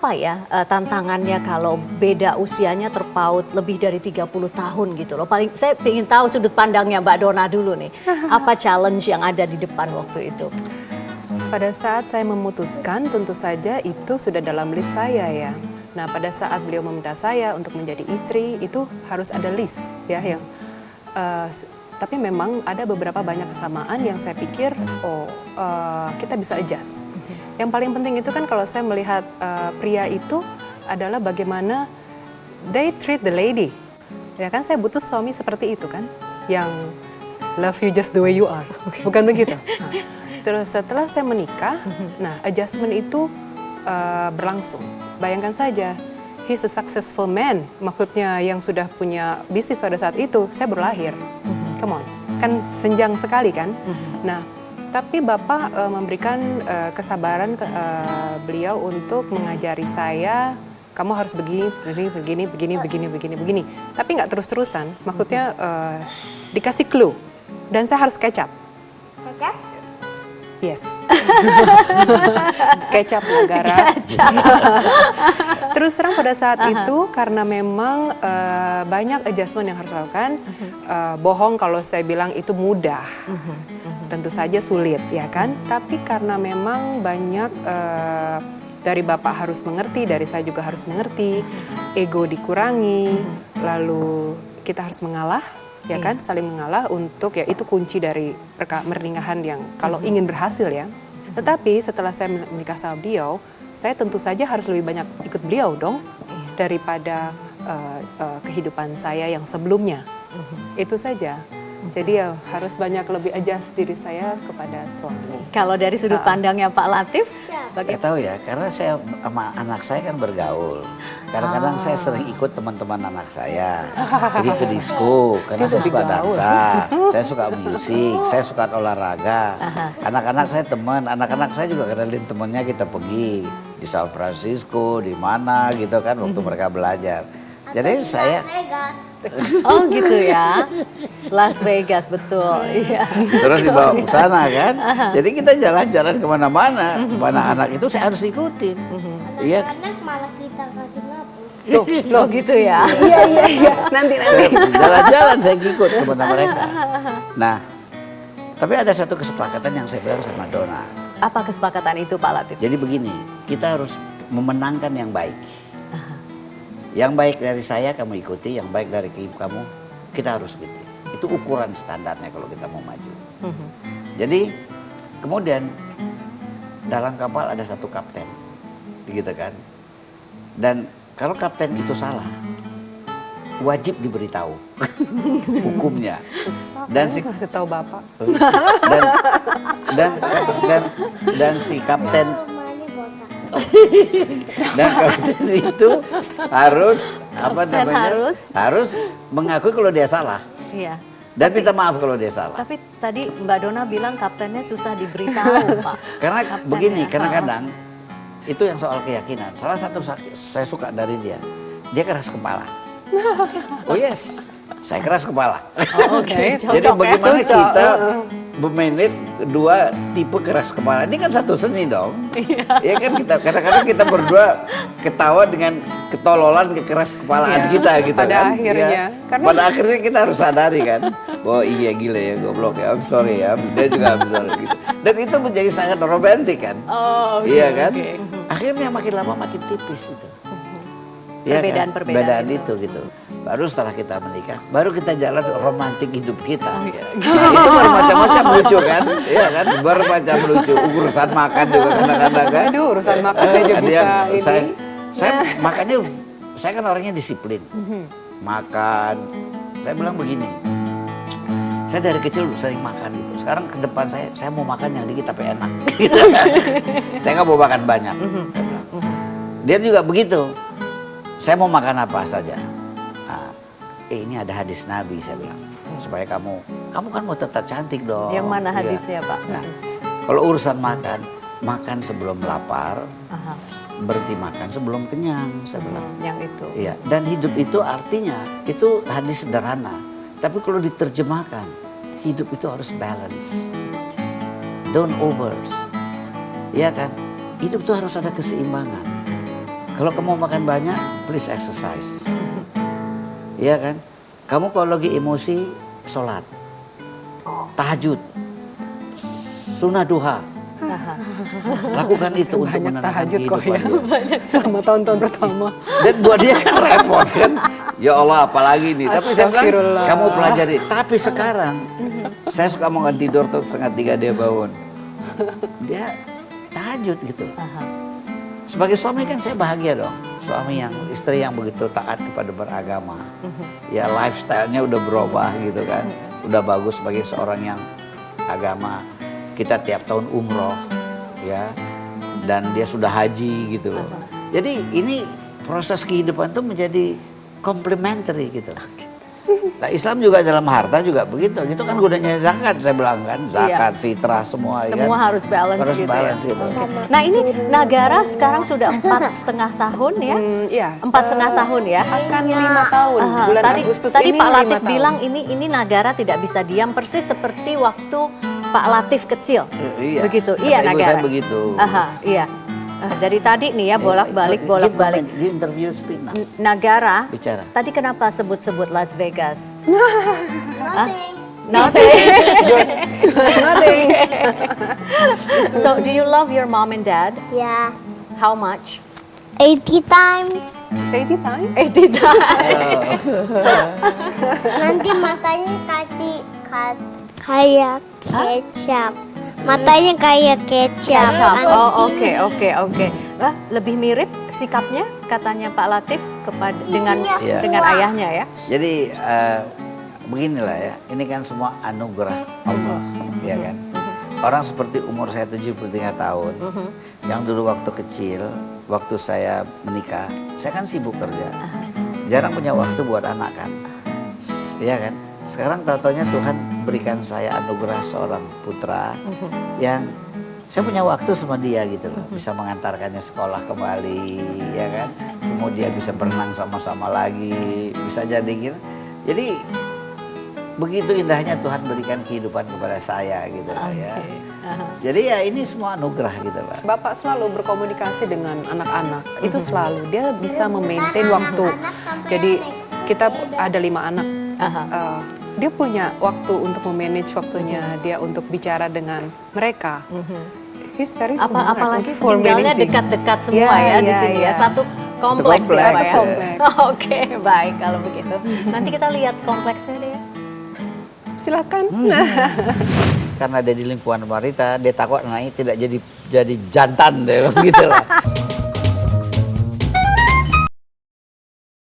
apa ya tantangannya kalau beda usianya terpaut lebih dari 30 tahun gitu loh. Paling saya ingin tahu sudut pandangnya Mbak Donna dulu nih. Apa challenge yang ada di depan waktu itu? Pada saat saya memutuskan, tentu saja itu sudah dalam list saya ya. Nah, pada saat beliau meminta saya untuk menjadi istri, itu harus ada list ya yang tapi memang ada beberapa banyak kesamaan yang saya pikir kita bisa adjust. Yang paling penting itu kan kalau saya melihat pria itu adalah bagaimana they treat the lady. Ya kan, saya butuh suami seperti itu kan, yang love you just the way you are. Bukan begitu? Nah, terus setelah saya menikah, nah adjustment itu berlangsung. Bayangkan saja, he's a successful man, maksudnya yang sudah punya bisnis pada saat itu, saya baru lahir. Come on, kan senjang sekali kan? Nah, tapi Bapak memberikan kesabaran beliau untuk mengajari saya, kamu harus begini. Tapi nggak terus-terusan, maksudnya dikasih clue, dan saya harus catch up. Kecap? Yes. Kecap negara. Terus terang pada saat itu karena memang banyak adjustment yang harus dilakukan. Bohong kalau saya bilang itu mudah. Tentu saja sulit ya kan. Tapi karena memang banyak dari Bapak harus mengerti, dari saya juga harus mengerti. Ego dikurangi, lalu kita harus mengalah. Ya kan, saling mengalah untuk ya itu kunci dari pernikahan yang kalau ingin berhasil ya. Tetapi setelah saya menikah sama beliau, saya tentu saja harus lebih banyak ikut beliau dong daripada kehidupan saya yang sebelumnya. Itu saja. Jadi ya harus banyak lebih adjust diri saya kepada suami. Kalau dari sudut pandangnya Pak Latif, Gak tahu ya, karena saya sama anak saya kan bergaul. Kadang-kadang saya sering ikut teman-teman anak saya pergi ke disco, karena saya suka dansa, saya suka musik, saya suka olahraga. Anak-anak saya teman, anak-anak saya juga kenalin temennya, kita pergi di San Francisco, di mana gitu kan waktu mereka belajar. Jadi saya oh gitu ya, Las Vegas betul. Iya. Terus dibawa ke sana kan, jadi kita jalan-jalan kemana-mana, mana anak itu saya harus ikutin. Iya. Anak malah kita kasih ngapus. Loh gitu ya. Iya. Nanti. Jalan-jalan saya ikut kemana mereka. Nah, tapi ada satu kesepakatan yang saya bilang sama Donna. Apa kesepakatan itu Pak Latif? Jadi begini, kita harus memenangkan yang baik. Yang baik dari saya kamu ikuti, yang baik dari ibu kamu kita harus ikuti. Itu ukuran standarnya kalau kita mau maju. Jadi kemudian dalam kapal ada satu kapten, gitu kan. Dan kalau kapten itu salah, wajib diberitahu hukumnya. Dan si kasih tahu Bapak. Dan si kapten Rumahnya botak. dan kapten itu harus apa namanya? Harus mengakui kalau dia salah. Iya. Dan minta maaf kalau dia salah. Tapi tadi Mbak Donna bilang kaptennya susah diberitahu, Pak. Karena Kaptennya. begini, kadang-kadang itu yang soal keyakinan. Salah satu saya suka dari dia keras kepala. Oh yes, saya keras kepala. Oh, oke. Jadi Cocok, bagaimana ya? kita memanage dua tipe keras kepala? Ini kan satu seni dong. Iya kan, kita kadang-kadang kita berdua ketawa dengan ketololan kekeras kepalaan kita gitu pada kan. akhirnya. Ya. Karena Pada akhirnya kita harus sadari kan, bahwa iya gila ya, goblok ya, I'm sorry ya, dia juga I'm sorry gitu. Dan itu menjadi sangat romantis kan. Oh, okay, iya kan? okay. Akhirnya makin lama makin tipis itu. Perbedaan-perbedaan itu gitu. Baru setelah kita menikah, baru kita jalan romantik hidup kita. iya. Nah, itu bermacam-macam lucu kan? Iya kan? Bermacam lucu. Urusan makan juga kadang-kadang kan. aduh, urusan makan aja Ada bisa yang- ini. saya makanya saya kan orangnya disiplin. Makan. Saya bilang begini. Saya dari kecil sering makan gitu. Sekarang ke depan saya mau makan yang dikit tapi enak. Saya nggak mau makan banyak. Saya bilang. Dia juga begitu. Saya mau makan apa saja. Nah, ini ada hadis Nabi, saya bilang. Supaya kamu kan mau tetap cantik dong. Yang mana Iya. hadisnya, Pak? Nah, kalau urusan makan sebelum lapar, Aha. berhenti makan sebelum kenyang, saya bilang. Yang itu. Iya, dan hidup itu artinya, itu hadis sederhana. Tapi kalau diterjemahkan, hidup itu harus balance. Don't overs. Iya kan? Hidup itu harus ada keseimbangan. Kalau kamu makan banyak, please exercise. Iya kan? Kamu kalau lagi emosi, sholat, tahajud, sunnah duha. Lakukan itu untuk Banyak menenangkan tahajud kok kehidupan ya. dia. Selama tahun-tahun pertama. Dan buat dia kan repot kan. Ya Allah apalagi nih. Tapi saya bilang Astagfirullah. kamu pelajari. Tapi sekarang saya suka mau tidur tuh 2:30 dia bangun. Dia tahajud gitu. Sebagai suami kan saya bahagia dong. Suami yang istri yang begitu taat kepada beragama. Ya lifestyle-nya udah berubah gitu kan. Udah bagus sebagai seorang yang agama. Kita tiap tahun umroh ya. Dan dia sudah haji gitu loh. Jadi ini proses kehidupan itu menjadi complementary gitu. Nah Islam juga dalam harta juga begitu. Gitu kan gunanya zakat saya bilang kan. Zakat, fitrah semua ya kan. Semua harus balance Harus gitu balance ya. gitu. Nah ini negara sekarang sudah 4,5 tahun ya. Iya. 4,5 tahun ya. Akan 5 tahun. Aha, Bulan tadi, Agustus tadi ini Pak 5 Latif tahun. bilang ini negara tidak bisa diam persis seperti waktu Pak Latif kecil. Iya. Begitu. Kata Iya ibu negara. saya begitu. Aha, iya. Dari tadi nih ya bolak-balik. Di interview speak now. Negara. Bicara. Tadi kenapa sebut-sebut Las Vegas? Nothing. Nothing. Nothing. So do you love your mom and dad? Yeah. How much? 80 times. 80 times? 80 times. Nanti matanya kayak kecap. Matanya kayak kecap. Nanti. Oh oke. Lah, lebih mirip sikapnya katanya Pak Latif kepada dengan Iya. dengan ayahnya ya. Jadi beginilah ya, ini kan semua anugerah Allah, ya kan. Orang seperti umur saya 73 tahun, yang dulu waktu kecil, waktu saya menikah, saya kan sibuk kerja, jarang punya waktu buat anak kan, ya kan. Sekarang tahu-taunya Tuhan berikan saya anugerah seorang putra yang saya punya waktu sama dia gitu loh, bisa mengantarkannya sekolah kembali, ya kan. Kemudian bisa berenang sama-sama lagi, bisa jadi gitu. Jadi begitu indahnya Tuhan berikan kehidupan kepada saya gitu loh ya. Jadi ya ini semua anugerah gitu loh. Bapak selalu berkomunikasi dengan anak-anak. Itu selalu dia bisa memaintain waktu. Jadi kita ada 5 anak. Dia punya waktu untuk memanage waktunya, dia untuk bicara dengan mereka. He's very smart. Apalagi for tinggalnya managing. dekat-dekat semua ya di sini ya. Satu kompleks ya kompleks, Pak ya. kompleks. Oke, baik kalau begitu. Nanti kita lihat kompleksnya deh ya. Silakan. Karena dia di lingkungan wanita, dia takut anaknya tidak jadi jantan deh gitu lah.